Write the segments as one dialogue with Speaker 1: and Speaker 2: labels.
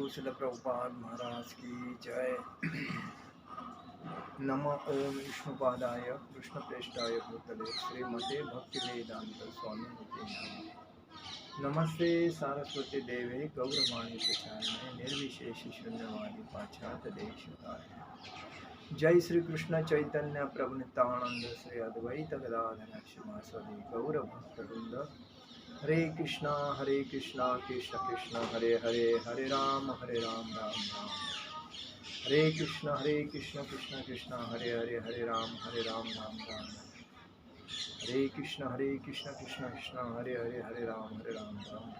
Speaker 1: गुरु शिल प्रभुपाद महाराज की जय। नमः ओम विष्णुपादाय कृष्णप्रेष्ठाय भूतले श्रीमते भक्तिवेदांत स्वामी नमः। नमस्ते सारस्वती देवे गौरवाणी प्रचारणे निर्विशेष शून्यवादी पाश्चात्य देशकाय। जय श्री कृष्ण चैतन्य प्रभु नित्यानंद श्री अद्वैत गदाधर श्रीवासदि गौर भक्तवृंद। हरे कृष्णा कृष्ण कृष्ण हरे हरे, हरे राम राम राम। हरे कृष्ण कृष्ण कृष्ण हरे हरे, हरे राम राम राम। हरे कृष्ण कृष्ण कृष्ण हरे हरे, हरे राम राम।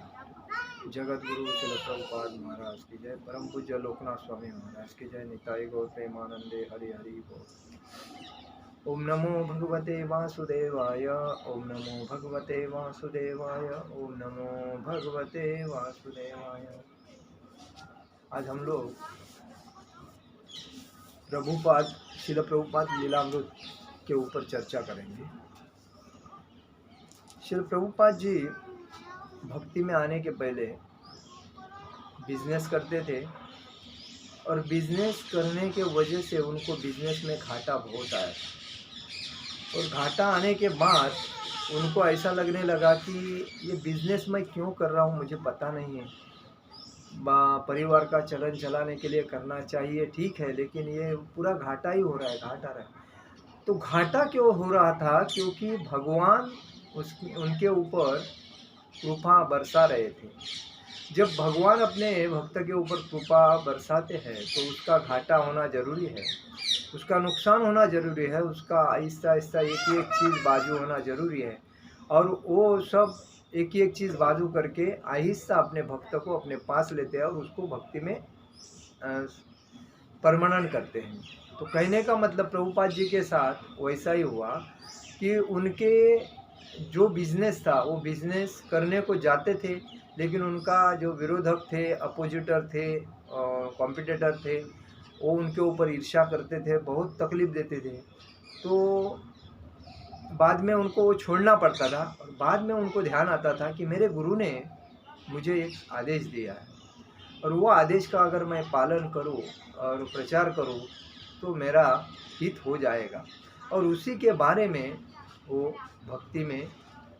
Speaker 1: जगत गुरु शिल प्रभुपाद महाराज की जय। परम पूज्य लोकनाथ स्वामी महाराज की जय। निताई गौर प्रेमानंदे हरि हरि बोल। ओम नमो भगवते वासुदेवाय, ओम नमो भगवते वासुदेवाय, ओम नमो भगवते वासुदेवाय। आज हम लोग प्रभुपाद श्रील प्रभुपाद लीलामृत के ऊपर चर्चा करेंगे। श्रील प्रभुपाद जी भक्ति में आने के पहले बिजनेस करते थे और बिजनेस करने के वजह से उनको बिजनेस में घाटा बहुत आया था। और घाटा आने के बाद उनको ऐसा लगने लगा कि ये बिजनेस मैं क्यों कर रहा हूँ मुझे पता नहीं है। परिवार का चलन चलाने के लिए करना चाहिए, ठीक है, लेकिन ये पूरा घाटा ही हो रहा है, घाटा रहा है। तो घाटा क्यों हो रहा था? क्योंकि भगवान उनके ऊपर कृपा बरसा रहे थे। जब भगवान अपने भक्त के ऊपर कृपा बरसाते हैं तो उसका घाटा होना जरूरी है, उसका नुकसान होना जरूरी है, उसका आहिस्ता आहिस्ता एक एक चीज़ बाजू होना जरूरी है। और वो सब एक एक चीज़ बाजू करके आहिस्ता अपने भक्त को अपने पास लेते हैं और उसको भक्ति में परमानेंट करते हैं। तो कहने का मतलब प्रभुपाद जी के साथ वैसा ही हुआ कि उनके जो बिजनेस था वो बिजनेस करने को जाते थे, लेकिन उनका जो विरोधक थे, अपोजिटर थे, कॉम्पिटिटर थे, वो उनके ऊपर ईर्ष्या करते थे, बहुत तकलीफ देते थे। तो बाद में उनको वो छोड़ना पड़ता था और बाद में उनको ध्यान आता था कि मेरे गुरु ने मुझे एक आदेश दिया है और वो आदेश का अगर मैं पालन करूं और प्रचार करूं तो मेरा हित हो जाएगा। और उसी के बारे में वो भक्ति में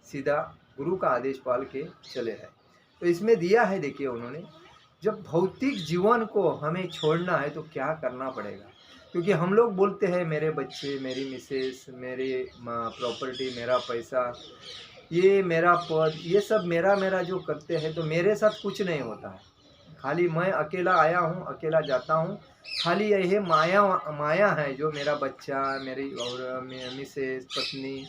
Speaker 1: सीधा गुरु का आदेश पाल के चले हैं। तो इसमें दिया है, देखिए उन्होंने, जब भौतिक जीवन को हमें छोड़ना है तो क्या करना पड़ेगा। क्योंकि हम लोग बोलते हैं मेरे बच्चे, मेरी मिसेस, मेरी प्रॉपर्टी, मेरा पैसा, ये मेरा पद, ये सब मेरा मेरा जो करते हैं तो मेरे साथ कुछ नहीं होता है। खाली मैं अकेला आया हूँ, अकेला जाता हूँ। खाली यही माया है जो मेरा बच्चा, मेरी और मिसेस, पत्नी,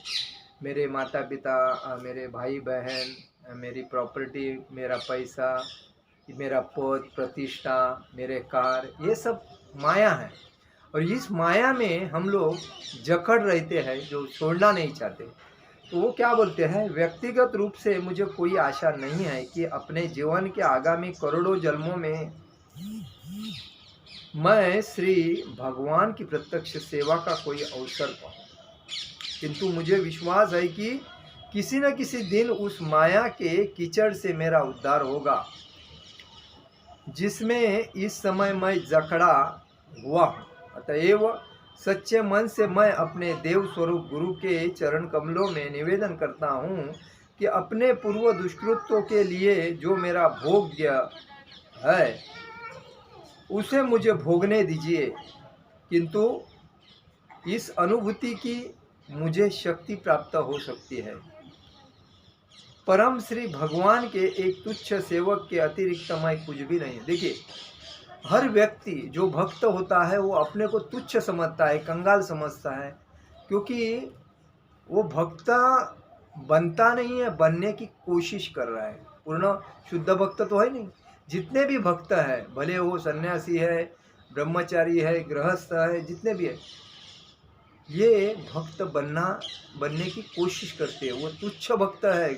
Speaker 1: मेरे माता पिता, मेरे भाई बहन, मेरी प्रॉपर्टी, मेरा पैसा, मेरा पद, प्रतिष्ठा, मेरे कार, ये सब माया है। और इस माया में हम लोग जकड़ रहते हैं जो छोड़ना नहीं चाहते। तो वो क्या बोलते हैं, व्यक्तिगत रूप से मुझे कोई आशा नहीं है कि अपने जीवन के आगामी करोड़ों जन्मों में मैं श्री भगवान की प्रत्यक्ष सेवा का कोई अवसर पाऊं, किंतु मुझे विश्वास है कि किसी न किसी दिन उस माया के कीचड़ से मेरा उद्धार होगा जिसमें इस समय मैं जकड़ा हुआ हूँ। अतएव सच्चे मन से मैं अपने देव स्वरूप गुरु के चरण कमलों में निवेदन करता हूँ कि अपने पूर्व दुष्कृत्यों के लिए जो मेरा भोग्य है उसे मुझे भोगने दीजिए, किंतु इस अनुभूति की मुझे शक्ति प्राप्त हो सकती है। परम श्री भगवान के एक तुच्छ सेवक के अतिरिक्त मैं कुछ भी नहीं। देखिए, हर व्यक्ति जो भक्त होता है वो अपने को तुच्छ समझता है, कंगाल समझता है, क्योंकि वो भक्त बनता नहीं है, बनने की कोशिश कर रहा है। पूर्ण शुद्ध भक्त तो है नहीं। जितने भी भक्त है, भले वो सन्यासी है, ब्रह्मचारी है, गृहस्थ है, जितने भी है, ये भक्त बनने की कोशिश करते हैं। वो तुच्छ भक्त है,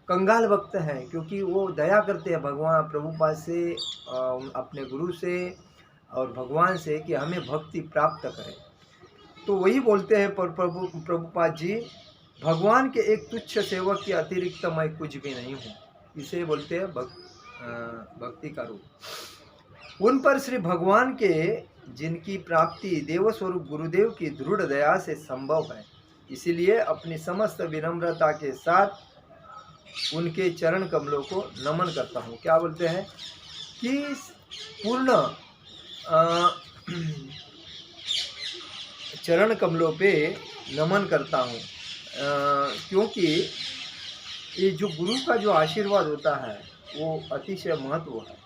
Speaker 1: कंगाल भक्त है, क्योंकि वो दया करते हैं भगवान प्रभुपाद से, अपने गुरु से और भगवान से कि हमें भक्ति प्राप्त करें। तो वही बोलते हैं प्रभुपाद जी, भगवान के एक तुच्छ सेवक के अतिरिक्त मैं कुछ भी नहीं हूँ। इसे बोलते हैं भक्ति का रूप। उन पर श्री भगवान के जिनकी प्राप्ति देवस्वरूप गुरुदेव की दृढ़ दया से संभव है, इसीलिए अपनी समस्त विनम्रता के साथ उनके चरण कमलों को नमन करता हूँ। क्या बोलते हैं कि पूर्ण चरण कमलों पे नमन करता हूँ, क्योंकि ये जो गुरु का जो आशीर्वाद होता है वो अतिशय महत्व है।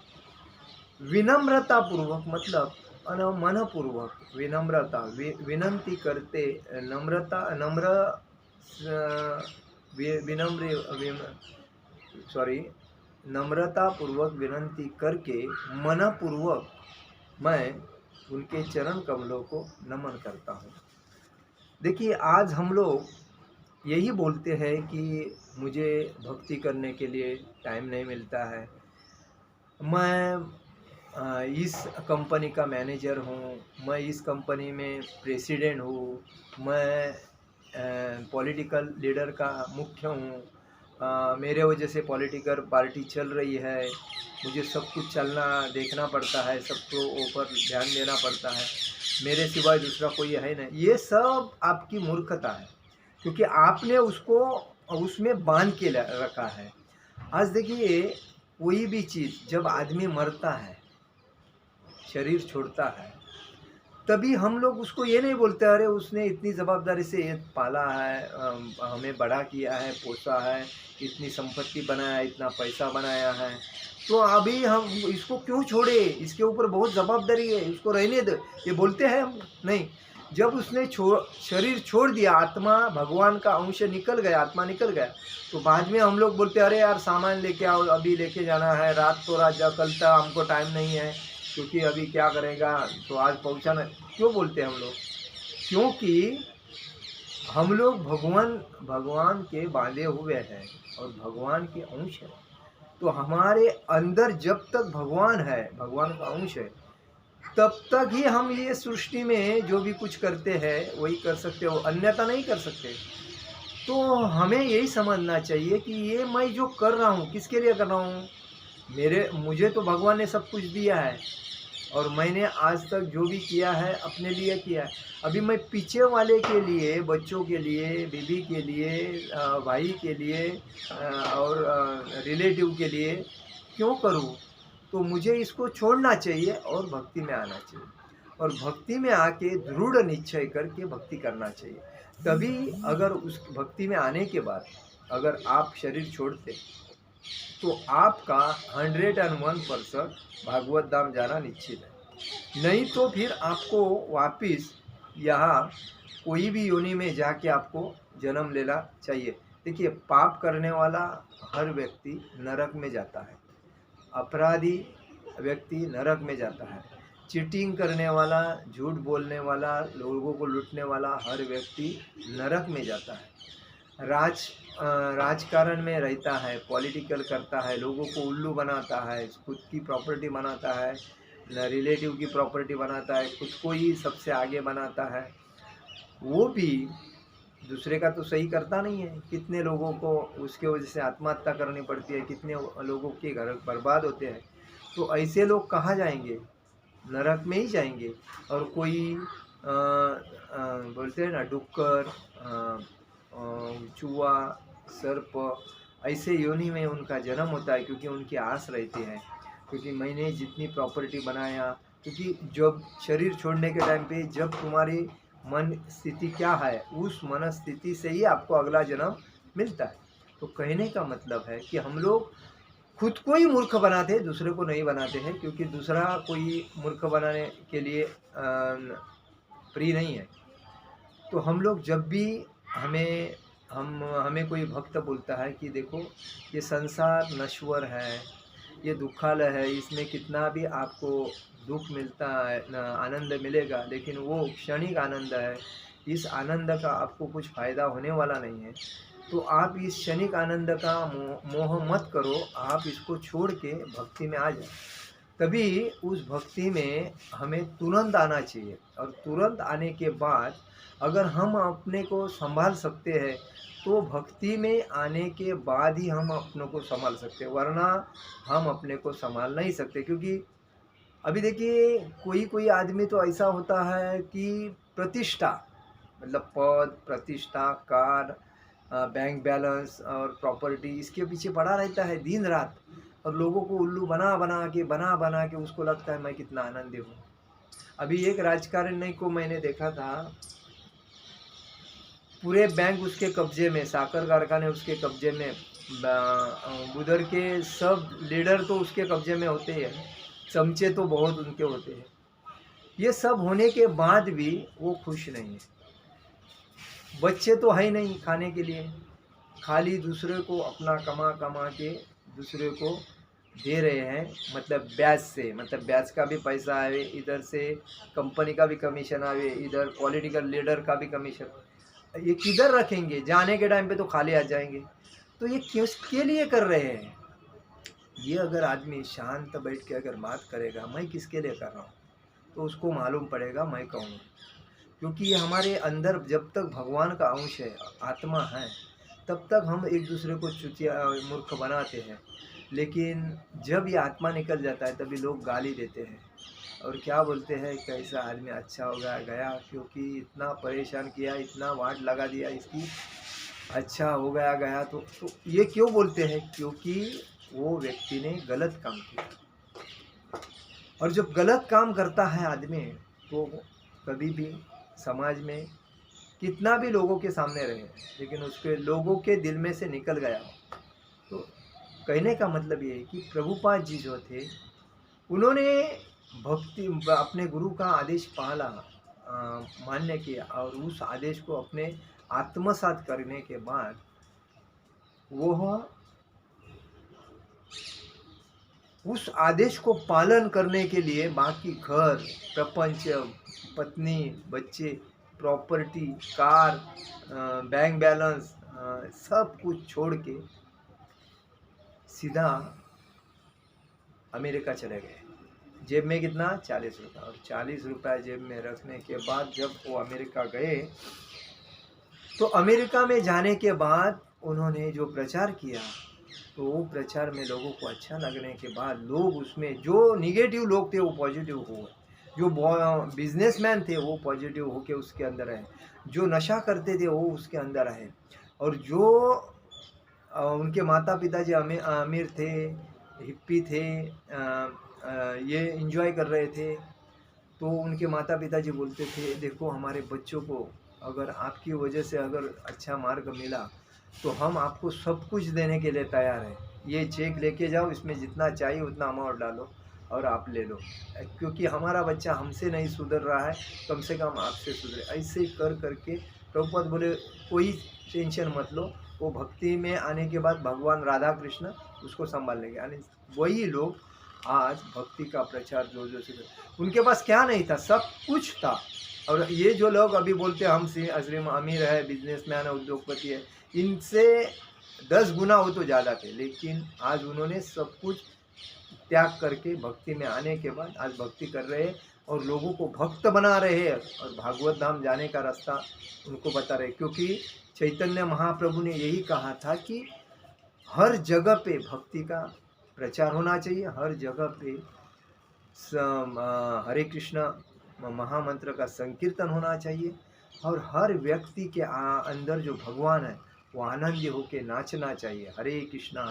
Speaker 1: विनम्रता पूर्वक मतलब मनपूर्वक विनम्रता, विनंती करते, नम्रता, नम्र, विनम्र, सॉरी, नम्रता पूर्वक विनंती करके मनपूर्वक मैं उनके चरण कमलों को नमन करता हूँ। देखिए, आज हम लोग यही बोलते हैं कि मुझे भक्ति करने के लिए टाइम नहीं मिलता है, मैं इस कंपनी का मैनेजर हूँ, मैं इस कंपनी में प्रेसिडेंट हूँ, मैं पॉलिटिकल लीडर का मुख्य हूँ, मेरे वजह से पॉलिटिकल पार्टी चल रही है, मुझे सब कुछ चलना देखना पड़ता है, सबको ऊपर ध्यान देना पड़ता है, मेरे सिवाय दूसरा कोई है नहीं। ये सब आपकी मूर्खता है, क्योंकि आपने उसको उसमें बांध के रखा है। आज देखिए, कोई भी चीज़ जब आदमी मरता है, शरीर छोड़ता है, तभी हम लोग उसको ये नहीं बोलते अरे उसने इतनी ज़वाबदारी से ये पाला है, हमें बड़ा किया है, पोसा है, इतनी संपत्ति बनाया, इतना पैसा बनाया है, तो अभी हम इसको क्यों छोड़े, इसके ऊपर बहुत ज़वाबदारी है, इसको रहने दो, ये बोलते हैं हम नहीं। जब उसने शरीर छोड़ दिया, आत्मा, भगवान का अंश निकल गया, आत्मा निकल गया, तो बाद में हम लोग बोलते अरे यार सामान लेके आओ, अभी लेके जाना है, रात तो रात जा, कल तक हमको टाइम नहीं है, क्योंकि अभी क्या करेगा, तो आज पहुंचाना। क्यों बोलते हैं हम लोग? क्योंकि हम लोग भगवान के बांधे हुए हैं और भगवान के अंश है। तो हमारे अंदर जब तक भगवान है, भगवान का अंश है, तब तक ही हम ये सृष्टि में जो भी कुछ करते हैं वही कर सकते हो, अन्यथा नहीं कर सकते। तो हमें यही समझना चाहिए कि ये मैं जो कर रहा हूँ किसके लिए कर रहा हूँ? मुझे तो भगवान ने सब कुछ दिया है और मैंने आज तक जो भी किया है अपने लिए किया है। अभी मैं पीछे वाले के लिए, बच्चों के लिए, बीवी के लिए, भाई के लिए और रिलेटिव के लिए क्यों करूं? तो मुझे इसको छोड़ना चाहिए और भक्ति में आना चाहिए, और भक्ति में आके दृढ़ निश्चय करके भक्ति करना चाहिए। तभी अगर उस भक्ति में आने के बाद अगर आप शरीर छोड़ते तो आपका 101% भागवत धाम जाना निश्चित है। नहीं तो फिर आपको वापिस यहाँ कोई भी योनि में जाके आपको जन्म लेना चाहिए। देखिए, पाप करने वाला हर व्यक्ति नरक में जाता है, अपराधी व्यक्ति नरक में जाता है, चीटिंग करने वाला, झूठ बोलने वाला, लोगों को लूटने वाला हर व्यक्ति नरक में जाता है। राजकारण में रहता है, पॉलिटिकल करता है, लोगों को उल्लू बनाता है, खुद की प्रॉपर्टी बनाता है, रिलेटिव की प्रॉपर्टी बनाता है, खुद को ही सबसे आगे बनाता है, वो भी दूसरे का तो सही करता नहीं है। कितने लोगों को उसके वजह से आत्महत्या करनी पड़ती है, कितने लोगों के घर बर्बाद होते हैं। तो ऐसे लोग कहाँ जाएंगे? नरक में ही जाएंगे। और कोई बोलते हैं ना, डुक्कर, चूहा, सर्प, ऐसे योनि में उनका जन्म होता है, क्योंकि उनकी आस रहती है, क्योंकि मैंने जितनी प्रॉपर्टी बनाया, क्योंकि जब शरीर छोड़ने के टाइम पे जब तुम्हारी मन स्थिति क्या है, उस मन स्थिति से ही आपको अगला जन्म मिलता है। तो कहने का मतलब है कि हम लोग खुद को ही मूर्ख बनाते हैं, दूसरे को नहीं बनाते हैं, क्योंकि दूसरा कोई मूर्ख बनाने के लिए फ्री नहीं है। तो हम लोग जब भी हमें कोई भक्त बोलता है कि देखो ये संसार नश्वर है, ये दुखालय है, इसमें कितना भी आपको दुख मिलता है, आनंद मिलेगा, लेकिन वो क्षणिक आनंद है, इस आनंद का आपको कुछ फ़ायदा होने वाला नहीं है। तो आप इस क्षणिक आनंद का मोह मत करो, आप इसको छोड़ के भक्ति में आ जाए। तभी उस भक्ति में हमें तुरंत आना चाहिए, और तुरंत आने के बाद अगर हम अपने को संभाल सकते हैं तो भक्ति में आने के बाद ही हम अपनों को संभाल सकते हैं, वरना हम अपने को संभाल नहीं सकते। क्योंकि अभी देखिए कोई कोई आदमी तो ऐसा होता है कि प्रतिष्ठा, मतलब पद, प्रतिष्ठा, कार, बैंक बैलेंस और प्रॉपर्टी, इसके पीछे पड़ा रहता है दिन रात, और लोगों को उल्लू बना बना के उसको लगता है मैं कितना आनंदी हूँ। अभी एक राजकारणी को मैंने देखा था, पूरे बैंक उसके कब्जे में, साकर कारखाने उसके कब्जे में, उधर के सब लीडर तो उसके कब्जे में होते हैं, चमचे तो बहुत उनके होते हैं। ये सब होने के बाद भी वो खुश नहीं है। बच्चे तो है ही नहीं खाने के लिए, खाली दूसरे को अपना कमा कमा के दूसरे को दे रहे हैं, मतलब ब्याज से, मतलब ब्याज का भी पैसा आवे इधर से, कंपनी का भी कमीशन आवे इधर, पॉलिटिकल लीडर का भी कमीशन। ये किधर रखेंगे, जाने के टाइम पे तो खाली आ जाएंगे। तो ये किसके लिए कर रहे हैं? ये अगर आदमी शांत बैठ के अगर बात करेगा मैं किसके लिए कर रहा हूँ, तो उसको मालूम पड़ेगा मैं कहूँ। क्योंकि ये हमारे अंदर जब तक भगवान का अंश है, आत्मा है, तब तक हम एक दूसरे को चुतिया मूर्ख बनाते हैं। लेकिन जब ये आत्मा निकल जाता है तभी लोग गाली देते हैं और क्या बोलते हैं, कैसा आदमी अच्छा हो गया गया, क्योंकि इतना परेशान किया, इतना वाट लगा दिया इसकी, अच्छा हो गया गया। तो ये क्यों बोलते हैं? क्योंकि वो व्यक्ति ने गलत काम किया। और जब गलत काम करता है आदमी, तो कभी भी समाज में कितना भी लोगों के सामने रहे, लेकिन उसके लोगों के दिल में से निकल गया। तो कहने का मतलब ये है कि प्रभुपाद जी जो थे, उन्होंने भक्ति अपने गुरु का आदेश पाला, मान्य किया, और उस आदेश को अपने आत्मसात करने के बाद वह उस आदेश को पालन करने के लिए बाकी घर, प्रपंच, पत्नी, बच्चे, प्रॉपर्टी, कार, बैंक बैलेंस, सब कुछ छोड़ के सीधा अमेरिका चले गए। जेब में कितना? 40 रुपये। और 40 रुपये जेब में रखने के बाद जब वो अमेरिका गए, तो अमेरिका में जाने के बाद उन्होंने जो प्रचार किया, तो वो प्रचार में लोगों को अच्छा लगने के बाद लोग उसमें, जो निगेटिव लोग थे वो पॉजिटिव हो गए, जो बिजनेसमैन थे वो पॉजिटिव होके उसके अंदर आए, जो नशा करते थे वो उसके अंदर आए, और जो उनके माता पिता जी अमीर थे, हिप्पी थे, ये एंजॉय कर रहे थे, तो उनके माता पिता जी बोलते थे देखो हमारे बच्चों को अगर आपकी वजह से अगर अच्छा मार्ग मिला तो हम आपको सब कुछ देने के लिए तैयार हैं, ये चेक लेके जाओ, इसमें जितना चाहिए उतना अमाउंट डालो और आप ले लो, क्योंकि हमारा बच्चा हमसे नहीं सुधर रहा है, कम से कम आपसे सुधरे। ऐसे कर करके प्रभुपाद बोले कोई टेंशन मत लो, वो भक्ति में आने के बाद भगवान राधा कृष्ण उसको संभाल लेंगे। यानी वही लोग आज भक्ति का प्रचार जोर जोर से करते। उनके पास क्या नहीं था? सब कुछ था। और ये जो लोग अभी बोलते हैं हम अजरीम अमीर है, बिजनेसमैन है, उद्योगपति है, इनसे 10 गुना हो तो ज़्यादा थे, लेकिन आज उन्होंने सब कुछ त्याग करके भक्ति में आने के बाद आज भक्ति कर रहे हैं और लोगों को भक्त बना रहे हैं और भागवत धाम जाने का रास्ता उनको बता रहे। क्योंकि चैतन्य महाप्रभु ने यही कहा था कि हर जगह पे भक्ति का प्रचार होना चाहिए, हर जगह पे हरे कृष्ण महामंत्र का संकीर्तन होना चाहिए, और हर व्यक्ति के अंदर जो भगवान है वो आनंदी होके नाचना चाहिए। हरे कृष्ण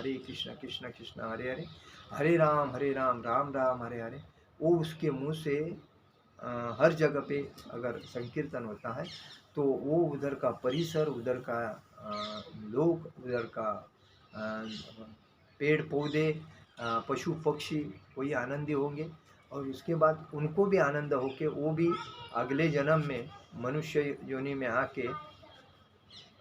Speaker 1: कृष्ण कृष्ण हरे हरे, हरे राम राम राम हरे हरे। वो उसके मुंह से हर जगह पे अगर संकीर्तन होता है तो वो उधर का परिसर, उधर का लोग, उधर का पेड़ पौधे, पशु पक्षी वही आनंदी होंगे, और उसके बाद उनको भी आनंद होके वो भी अगले जन्म में मनुष्य योनि में आके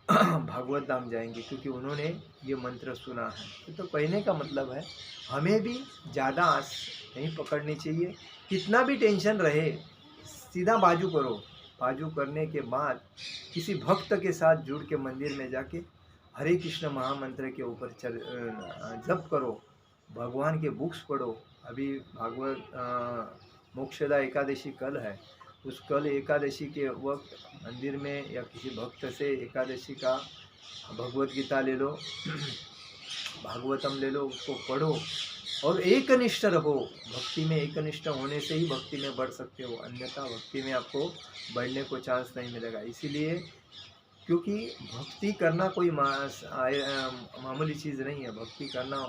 Speaker 1: भागवत धाम जाएंगे, क्योंकि उन्होंने ये मंत्र सुना है। तो कहने का मतलब है हमें भी ज़्यादा आस नहीं पकड़नी चाहिए, कितना भी टेंशन रहे सीधा बाजू करो, बाजू करने के बाद किसी भक्त के साथ जुड़ के मंदिर में जाके हरे कृष्ण महामंत्र के ऊपर जप करो, भगवान के बुक्स पढ़ो। अभी भागवत मोक्षदा एकादशी कल है, उस कल एकादशी के वक्त मंदिर में या किसी भक्त से एकादशी का भगवत गीता ले लो, भागवतम ले लो, उसको पढ़ो और एकनिष्ठ रहो। भक्ति में एकनिष्ठ होने से ही भक्ति में बढ़ सकते हो, अन्यथा भक्ति में आपको बढ़ने को चांस नहीं मिलेगा। इसीलिए क्योंकि भक्ति करना कोई मामूली चीज़ नहीं है। भक्ति करना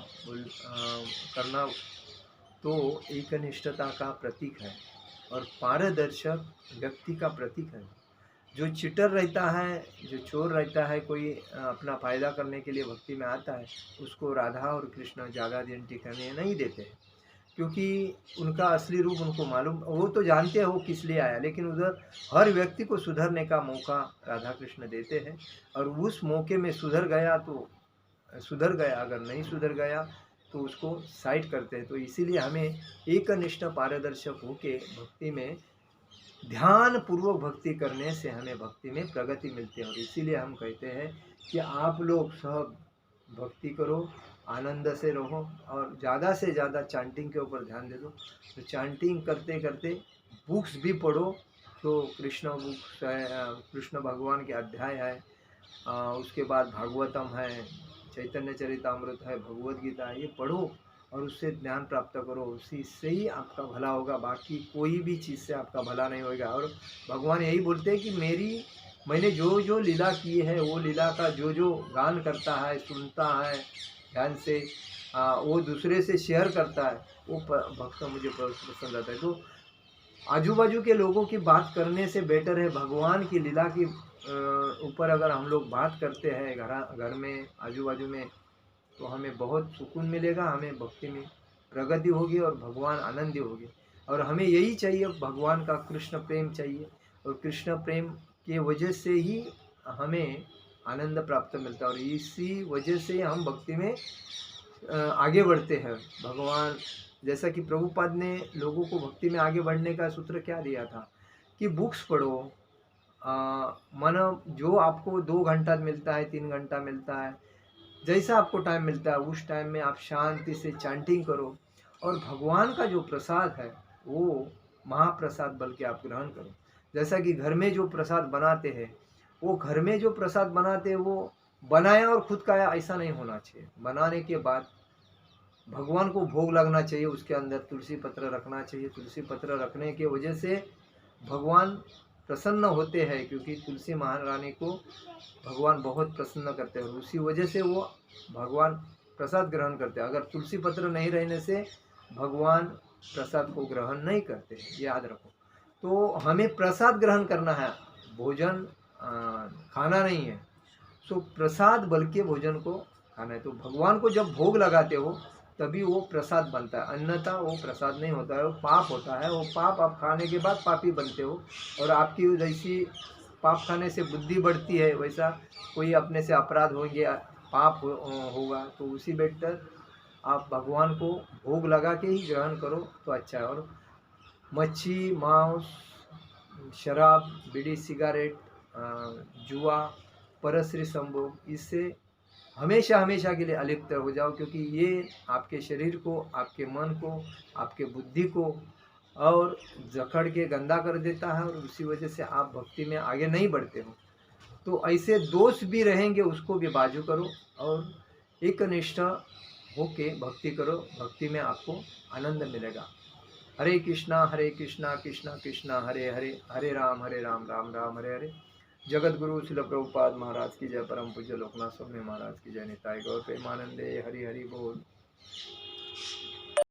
Speaker 1: तो एकनिष्ठता का प्रतीक है और पारदर्शक व्यक्ति का प्रतीक है। जो चीटर रहता है, जो चोर रहता है, कोई अपना फ़ायदा करने के लिए भक्ति में आता है, उसको राधा और कृष्ण ज़्यादा दिन टिकने नहीं देते हैं, क्योंकि उनका असली रूप उनको मालूम, वो तो जानते हैं वो किस लिए आया, लेकिन उधर हर व्यक्ति को सुधरने का मौका राधा कृष्ण देते हैं और उस मौके में सुधर गया तो सुधर गया, अगर नहीं सुधर गया तो उसको साइड करते हैं। तो इसीलिए हमें एकनिष्ठ पारदर्शक होके भक्ति में ध्यान पूर्वक भक्ति करने से हमें भक्ति में प्रगति मिलती है। और इसीलिए हम कहते हैं कि आप लोग सब भक्ति करो, आनंद से रहो और ज़्यादा से ज़्यादा चांटिंग के ऊपर ध्यान दे दो। तो चांटिंग करते करते बुक्स भी पढ़ो, तो कृष्ण बुक्स है, कृष्ण भगवान के अध्याय है, उसके बाद भागवतम है, चैतन्य चरितामृत है, भगवद गीता है, ये पढ़ो और उससे ज्ञान प्राप्त करो। उसी से ही आपका भला होगा, बाकी कोई भी चीज़ से आपका भला नहीं होगा। और भगवान यही बोलते हैं कि मैंने जो जो लीला की है, वो लीला का जो जो गान करता है, सुनता है ध्यान से, वो दूसरे से शेयर करता है, वो भक्त मुझे पसंद आता है। तो आजू बाजू के लोगों की बात करने से बेटर है भगवान की लीला की ऊपर अगर हम लोग बात करते हैं घर में, आजू बाजू में, तो हमें बहुत सुकून मिलेगा, हमें भक्ति में प्रगति होगी और भगवान आनंदी होगी। और हमें यही चाहिए, भगवान का कृष्ण प्रेम चाहिए और कृष्ण प्रेम के वजह से ही हमें आनंद प्राप्त मिलता है और इसी वजह से हम भक्ति में आगे बढ़ते हैं। भगवान जैसा कि प्रभुपाद ने लोगों को भक्ति में आगे बढ़ने का सूत्र क्या दिया था कि बुक्स पढ़ो, मानो जो आपको 2 घंटा मिलता है, 3 घंटा मिलता है, जैसा आपको टाइम मिलता है उस टाइम में आप शांति से चैंटिंग करो और भगवान का जो प्रसाद है वो महाप्रसाद बल्कि आप ग्रहण करो। जैसा कि घर में जो प्रसाद बनाते हैं, वो घर में जो प्रसाद बनाते हैं वो बनाया और खुद खाया ऐसा नहीं होना चाहिए। बनाने के बाद भगवान को भोग लगना चाहिए, उसके अंदर तुलसी पत्र रखना चाहिए। तुलसी पत्र रखने के वजह से भगवान प्रसन्न होते हैं, क्योंकि तुलसी महारानी को भगवान बहुत प्रसन्न करते हैं और उसी वजह से वो भगवान प्रसाद ग्रहण करते हैं। अगर तुलसी पत्र नहीं रहने से भगवान प्रसाद को ग्रहण नहीं करते, याद रखो। तो हमें प्रसाद ग्रहण करना है, भोजन खाना नहीं है। सो प्रसाद बल्कि भोजन को खाना है। तो भगवान को जब भोग लगाते हो तभी वो प्रसाद बनता है, अन्यथा वो प्रसाद नहीं होता है, वो पाप होता है। वो पाप आप खाने के बाद पापी बनते हो और आपकी जैसी पाप खाने से बुद्धि बढ़ती है, वैसा कोई अपने से अपराध होंगे, पाप होगा। तो उसी बेटर आप भगवान को भोग लगा के ही ग्रहण करो तो अच्छा है। और मच्छी, मांस, शराब, बीड़ी, सिगारेट, जुआ, परस्त्री संभोग, इससे हमेशा हमेशा के लिए अलिप्त हो जाओ, क्योंकि ये आपके शरीर को, आपके मन को, आपके बुद्धि को और जकड़ के गंदा कर देता है और उसी वजह से आप भक्ति में आगे नहीं बढ़ते हो। तो ऐसे दोष भी रहेंगे, उसको भी बाजू करो और एकनिष्ठ होके भक्ति करो। भक्ति में आपको आनंद मिलेगा। हरे कृष्णा कृष्णा कृष्णा हरे हरे, हरे राम राम राम हरे हरे। जगत गुरु शिल प्रभुपाद महाराज की जय, परम पूज्य लोकनाथ स्वामी महाराज की जय। निताय गौर प्रेमानंदे, हरि हरि बोल।